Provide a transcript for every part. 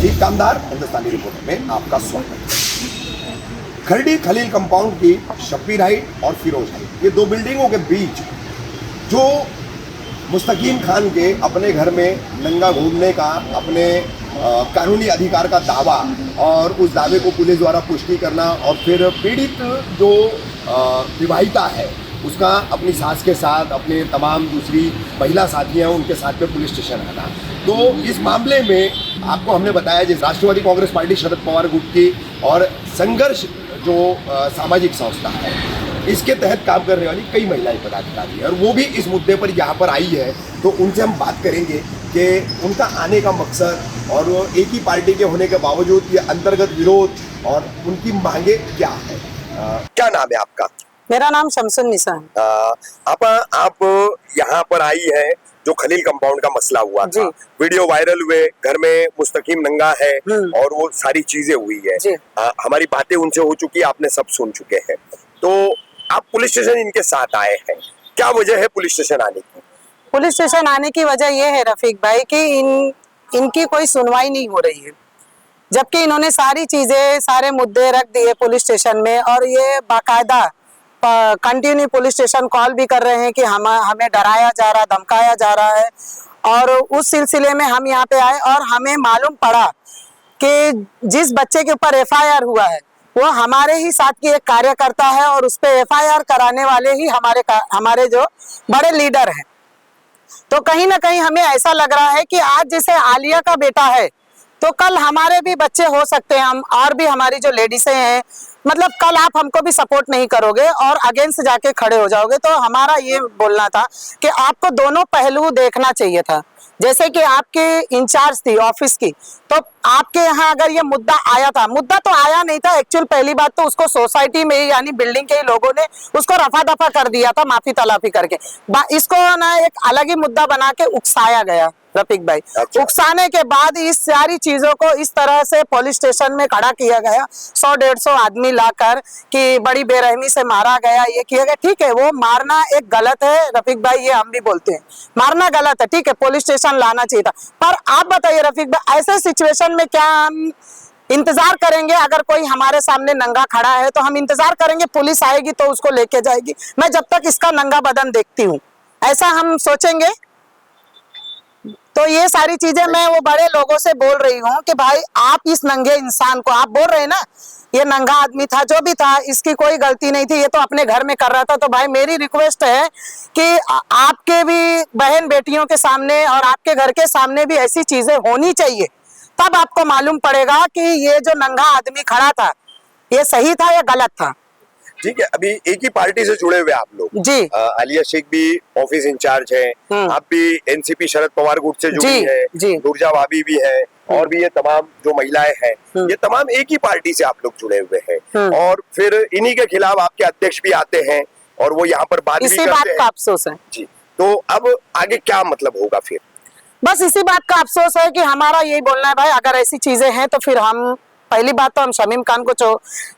रफीक कामदार हिंदुस्तानी reporter में आपका स्वागत है। खरडी खलील कंपाउंड की शब्बीर हाइट और फिरोज हाइट, ये दो बिल्डिंगों के बीच जो मुस्तकीम खान के अपने घर में नंगा घूमने का अपने कानूनी अधिकार का दावा और उस दावे को पुलिस द्वारा पुष्टि करना और फिर पीड़ित जो विवाहिता है उसका अपनी सास के साथ अपने तमाम दूसरी महिला साथी हैं उनके साथ पे पुलिस स्टेशन आना। तो इस मामले में आपको हमने बताया जिस राष्ट्रवादी कांग्रेस पार्टी शरद पवार गुट की और संघर्ष जो सामाजिक संस्था है इसके तहत काम करने वाली कई महिलाएं पदाधिकारी हैं और वो भी इस मुद्दे पर यहाँ पर आई है। तो उनसे हम बात करेंगे कि उनका आने का मकसद और एक ही पार्टी के होने के बावजूद ये अंतर्गत विरोध और उनकी मांगे क्या है। क्या नाम है आपका? मेरा नाम शमसुन निसा है। आप यहाँ पर आई है जो खलील कंपाउंड का मसला हुआ था, वीडियो वायरल हुए, घर में मुस्तकीम नंगा है और वो सारी चीजें हुई है। हमारी बातें उनसे हो चुकी है, आपने सब सुन चुके हैं। तो आप पुलिस स्टेशन इनके साथ आए हैं, क्या वजह है पुलिस स्टेशन आने की? पुलिस स्टेशन आने की वजह यह है रफीक भाई कि इनकी कोई सुनवाई नहीं हो रही है, जबकि इन्होंने सारी चीजें सारे मुद्दे रख दिए पुलिस स्टेशन में और ये बाकायदा कंटिन्यू पुलिस स्टेशन कॉल भी कर रहे हैं कि हमें डराया जा रहा, धमकाया जा रहा है। और उस सिलसिले में हम यहाँ पे आए और हमें मालूम पड़ा कि जिस बच्चे के ऊपर एफआईआर हुआ है वो हमारे ही साथ की एक कार्यकर्ता है और उस पर एफआईआर कराने वाले ही हमारे जो बड़े लीडर हैं। तो कहीं ना कहीं हमें ऐसा लग रहा है कि आज जैसे आलिया का बेटा है तो कल हमारे भी बच्चे हो सकते हैं, हम और भी हमारी जो लेडीसें हैं, मतलब कल आप हमको भी सपोर्ट नहीं करोगे और अगेंस्ट जाके खड़े हो जाओगे। तो हमारा ये बोलना था कि आपको दोनों पहलू देखना चाहिए था। जैसे कि आपकी इंचार्ज थी ऑफिस की, तो आपके यहाँ अगर ये मुद्दा आया था, मुद्दा तो आया नहीं था एक्चुअल, पहली बात तो उसको सोसाइटी में यानी बिल्डिंग के ही लोगों ने उसको रफा दफा कर दिया था माफी तलाफी करके। इसको ना एक अलग ही मुद्दा बना के उकसाया गया रफीक भाई। उकसाने के बाद इस सारी चीजों को इस तरह से पुलिस स्टेशन में खड़ा किया गया, 100-150 आदमी लाकर कि बड़ी बेरहमी से मारा गया, ये किया गया। ठीक है, वो मारना एक गलत है रफीक भाई, ये हम भी बोलते हैं, मारना गलत है, ठीक है, पुलिस स्टेशन लाना चाहिए था। पर आप बताइए रफीक भाई, ऐसे सिचुएशन में क्या हम इंतजार करेंगे? अगर कोई हमारे सामने नंगा खड़ा है तो हम इंतजार करेंगे पुलिस आएगी तो उसको लेके जाएगी, मैं जब तक इसका नंगा बदन देखती हूँ, ऐसा हम सोचेंगे? तो ये सारी चीजें मैं वो बड़े लोगों से बोल रही हूँ कि भाई आप इस नंगे इंसान को, आप बोल रहे हैं ना ये नंगा आदमी था, जो भी था, इसकी कोई गलती नहीं थी, ये तो अपने घर में कर रहा था। तो भाई मेरी रिक्वेस्ट है कि आपके भी बहन बेटियों के सामने और आपके घर के सामने भी ऐसी चीजें होनी चाहिए, तब आपको मालूम पड़ेगा कि ये जो नंगा आदमी खड़ा था ये सही था या गलत था। ठीक है, अभी एक ही पार्टी से जुड़े हुए आप लोग जी। आलिया शेख भी ऑफिस इंचार्ज है, आप भी एनसीपी शरद पवार गुट से जुड़ी है, दुर्जा भाभी भी है और भी ये तमाम जो महिलाएं हैं ये तमाम एक ही पार्टी से आप लोग जुड़े हुए हैं और फिर इन्हीं के खिलाफ आपके अध्यक्ष भी आते हैं और वो यहाँ पर बात भी करते हैं। बात का अफसोस है जी। तो अब आगे क्या मतलब होगा फिर? बस इसी बात का अफसोस है कि हमारा यही बोलना है भाई, अगर ऐसी चीजें हैं तो फिर हम, पहली बात तो हम शमीम खान को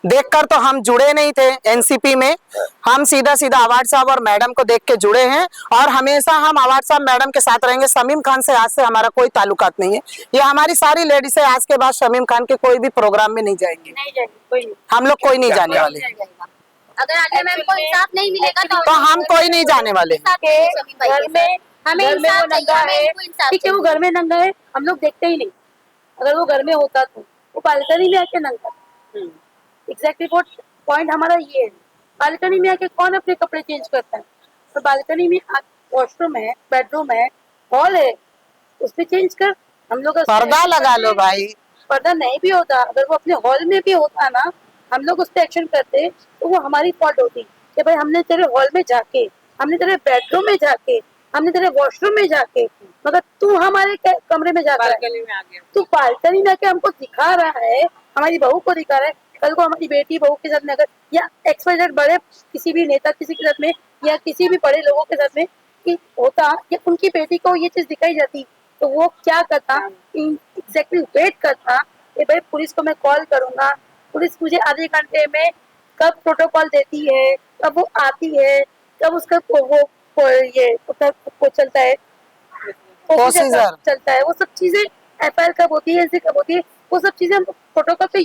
देखकर तो हम जुड़े नहीं थे एनसीपी में, हम सीधा सीधा अवार्ड साहब और मैडम को देख के जुड़े हैं और हमेशा हम अवार्ड साहब मैडम के साथ रहेंगे। शमीम खान से आज से हमारा कोई ताल्लुकात नहीं है। ये हमारी सारी लेडीज है, आज के बाद शमीम खान के कोई भी प्रोग्राम में नहीं जाएंगे, हम लोग कोई नहीं जाने वाले। अगर आलिया मैम को इंसाफ नहीं मिलेगा तो हम कोई नहीं जाने वाले। हमें इंसाफ चाहिए, ठीक है, वो घर में नंगा है, हम लोग देखते ही नहीं। अगर वो घर में होता तो वो बालकनी में आके नंगा। एग्जैक्टली पॉइंट हमारा ये है, बालकनी में आके कौन अपने कपड़े चेंज करता है? तो बालकनी में वॉशरूम है, बेडरूम है, हॉल है, उसमें चेंज कर। हम लोग पर्दा लगा लो भाई। पर्दा नहीं भी होता, अगर वो अपने हॉल में भी होता ना, हम लोग उस पर एक्शन करते तो वो हमारी फॉल्ट होती कि भाई हमने तेरे हॉल में जाके, हमने तेरे बेडरूम में जाके, हमने तेरे वॉशरूम में जाके, मगर तू हमारे कमरे में जाकर तू बालकनी में आके हमको दिखा रहा है, हमारी बहू को दिखा रहा है। कल को हमारी बेटी बहू के साथ में अगर या XYZ बड़े किसी भी नेता किसी के साथ में या किसी भी बड़े लोगों के साथ में कि होता या उनकी बेटी को ये चीज दिखाई जाती तो वो क्या करता? एग्जैक्टली वेट करता कि भाई पुलिस को मैं कॉल करूंगा, पुलिस मुझे आधे घंटे में कब प्रोटोकॉल देती है, कब वो आती है, कब उसका वो चलता है, चलता है, वो सब चीजें FIR कब होती है, ऐसे कब होती है, वो सब चीजें हम प्रोटोकॉल पे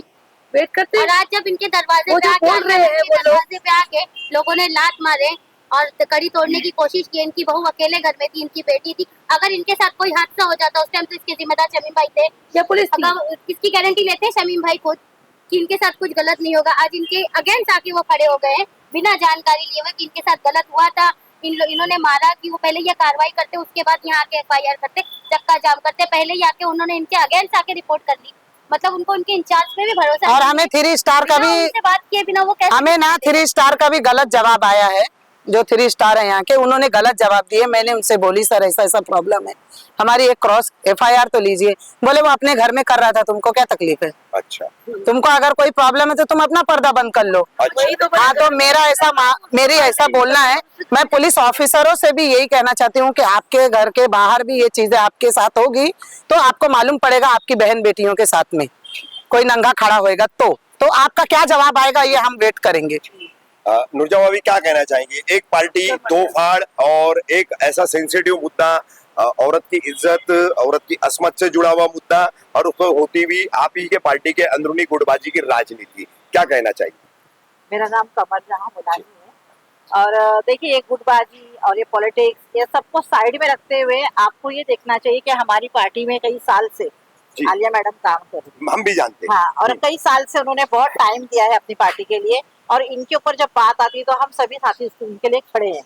वेट करते और हैं। आज जब इनके दरवाजे वो पे जो आके बोल रहे हैं वो लोग, दरवाजे पे आके लोगों ने लात मारे और कड़ी तोड़ने की कोशिश की, इनकी बहू अकेले घर में थी, इनकी बेटी थी, अगर इनके साथ कोई हादसा हो जाता उस टाइम तो इसके जिम्मेदार शमीम भाई थे या पुलिस थी। अगर किसकी गारंटी लेते हैं शमीम भाई खुद कि इनके साथ कुछ गलत नहीं होगा। आज इनके अगेंस्ट आके वो खड़े हो गए हैं बिना जानकारी लिए हुए कि इनके साथ गलत हुआ था, इन्होंने मारा, कि वो पहले ये कार्रवाई करते उसके बाद यहाँ आके FIR करते, चक्का जाम करते, पहले ही आके उन्होंने इनके अगेंस्ट आके रिपोर्ट कर ली। मतलब उनको उनके इंचार्ज पे भी भरोसा और नहीं हमें है। 3 स्टार का बिना भी उनसे बात किए बिना वो कैसे हमें ना 3 स्टार का भी गलत जवाब आया है। जो 3 स्टार है यहाँ के, उन्होंने गलत जवाब दिए। मैंने उनसे बोली सर ऐसा ऐसा प्रॉब्लम है, हमारी एक क्रॉस FIR तो लीजिए। बोले वो अपने घर में कर रहा था, तुमको क्या तकलीफ है? अच्छा तुमको अगर कोई प्रॉब्लम है तो तुम अपना पर्दा बंद कर लो। अच्छा हाँ, तो मेरी ऐसा बोलना है। मैं पुलिस ऑफिसरों से भी यही कहना चाहती हूँ कि आपके घर के बाहर भी ये चीजें आपके साथ होगी तो आपको मालूम पड़ेगा आपकी बहन बेटियों के साथ में कोई नंगा खड़ा होएगा तो आपका क्या जवाब आएगा ये हम वेट करेंगे। नुरजहां भाभी क्या कहना चाहेंगे? एक पार्टी दो फाड़ और एक ऐसा सेंसिटिव मुद्दा, औरत की इज्जत, औरत की असमत से जुड़ा हुआ मुद्दा, और उसको होती हुई आप ही के पार्टी के अंदरूनी गुटबाजी की राजनीति, क्या कहना चाहिए? मेरा नाम कमर जहां मुलानी है। और देखिए, ये गुटबाजी और ये पॉलिटिक्स ये सबको साइड में रखते हुए आपको ये देखना चाहिए कि हमारी पार्टी में कई साल से जी। आलिया मैडम काम कर रही है। हम भी जानते हैं। हाँ, और कई साल से उन्होंने बहुत टाइम दिया है अपनी पार्टी के लिए, और इनके ऊपर जब बात आती है तो हम सभी साथी इनके लिए खड़े हैं।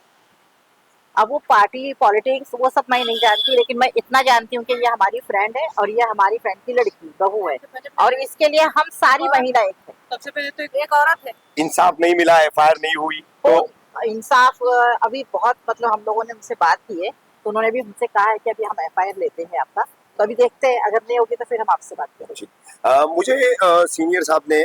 अब वो पार्टी पॉलिटिक्स वो सब मैं नहीं जानती, लेकिन मैं इतना जानती हूँ कि ये हमारी फ्रेंड है और ये हमारी फ्रेंड की लड़की बहू है, और इसके लिए हम सारी महिलाएं हैं। सबसे पहले तो एक औरत है। इंसाफ नहीं मिला, FIR नहीं हुई तो इंसाफ अभी बहुत, मतलब हम लोगों ने उनसे बात की है तो उन्होंने भी हमसे कहा है कि अभी हम FIR लेते हैं आपका, तो अभी देखते हैं, अगर नहीं होगी तो फिर हम आपसे बात करेंगे। मुझे सीनियर साहब ने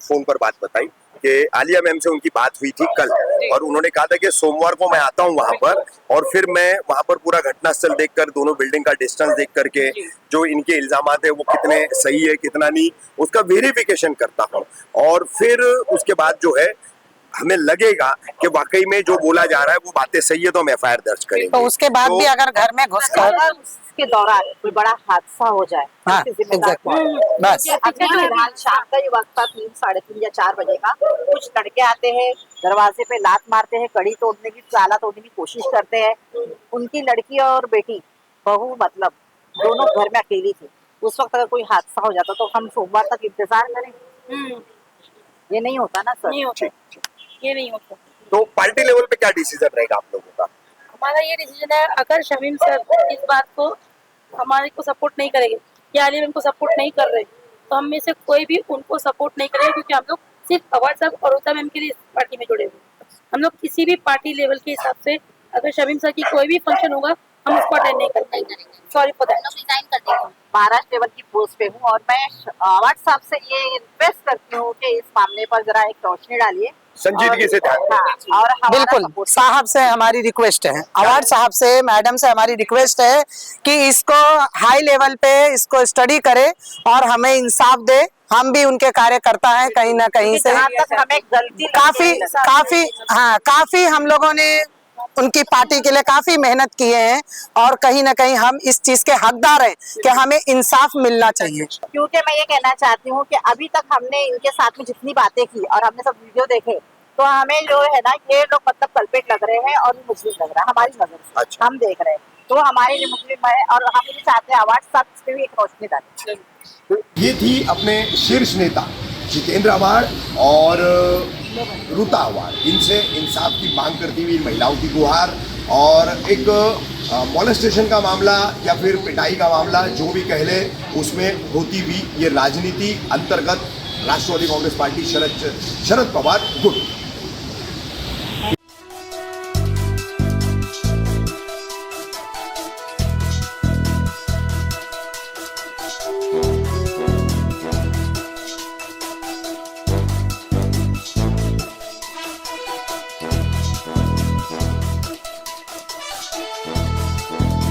फोन पर बात बताई कि आलिया मैम से उनकी बात हुई थी कल, और उन्होंने कहा था कि सोमवार को मैं आता हूं वहां पर, और फिर मैं वहां पर पूरा घटनास्थल देखकर, दोनों बिल्डिंग का डिस्टेंस देख करके जो इनके इल्जामात है वो कितने सही है कितना नहीं, उसका वेरिफिकेशन करता हूं, और फिर उसके बाद जो है हमें लगेगा कि वाकई में जो बोला जा रहा है वो बातें सही है तो हम FIR दर्ज करेंगे। तो उसके बाद भी अगर घर में घुसकर अगर उसके दौरान कोई बड़ा हादसा हो जाए, हाँ, उसकी जिम्मेदार कौन है? बस अभी फिलहाल शाम का ही वक्त था, 3, साढ़े 3 या 4 बजे का, कुछ लड़के आते हैं, दरवाजे पे लात मारते हैं, कड़ी तोड़ने की, ताला तोड़ने की कोशिश करते हैं। उनकी लड़की और बेटी, बहू मतलब दोनों घर में अकेली थी। उस वक्त अगर कोई हादसा हो जाता तो हम सोमवार तक इंतजार करें? ये नहीं होता ना सर। नहीं होता, ये नहीं होता। तो पार्टी लेवल पे क्या डिसीजन रहेगा आप लोगों का? हमारा ये डिसीजन है, अगर शमीम सर इस बात को हमारे को सपोर्ट नहीं करेंगे या आलिया मैम को सपोर्ट नहीं कर रहे, तो हम में से कोई भी उनको सपोर्ट नहीं करेगा, क्योंकि हम लोग सिर्फ अवार्ड साहब और रोता मैम के लिए इस पार्टी में जुड़े हुए हैं। हम लोग किसी भी पार्टी लेवल के हिसाब से अगर शमीम सर की कोई भी फंक्शन होगा हम उसको अटेंड नहीं करेंगे। सॉरी फॉर दैट, रिजाइन कर देंगे। महाराष्ट्र लेवल की पोस्ट पे हूँ, और मैं अवार्ड साहब से ये रिक्वेस्ट करती हूँ कि इस मामले पर जरा एक रोशनी डालिए, संजीदगी से ध्यान दें। हाँ, और हमारा बिल्कुल support साहब से हमारी रिक्वेस्ट है, अवार्ड साहब से, मैडम से हमारी रिक्वेस्ट है कि इसको हाई लेवल पे इसको स्टडी करे और हमें इंसाफ दे। हम भी उनके कार्यकर्ता हैं कहीं ना कहीं से, जहाँ तक हमें गलती काफी हम लोगों ने उनकी पार्टी के लिए काफी मेहनत किए हैं, और कहीं ना कहीं हम इस चीज के हकदार हैं कि हमें इंसाफ मिलना चाहिए। क्योंकि मैं ये कहना चाहती हूँ कि अभी तक हमने इनके साथ में जितनी बातें की और हमने सब वीडियो देखे, तो हमें जो है ना, ये लोग मतलब कल्पेट लग रहे हैं और मुस्लिम लग रहा है हमारी नजर से। अच्छा। हम देख रहे हैं तो हमारे लिए मुस्लिम है, और हम ये चाहते हैं अवार्ड साहब इस पे भी एक रोशनी डालें। ये थी अपने शीर्ष नेता जितेंद्र अवार्ड और रुता अवार्ड, इनसे इंसाफ की मांग करती हुई महिलाओं की गुहार, और एक मॉलेस्टेशन का मामला या फिर पिटाई का मामला जो भी कह ले, उसमें होती हुई ये राजनीति अंतर्गत राष्ट्रवादी कांग्रेस पार्टी शरद पवार गुट।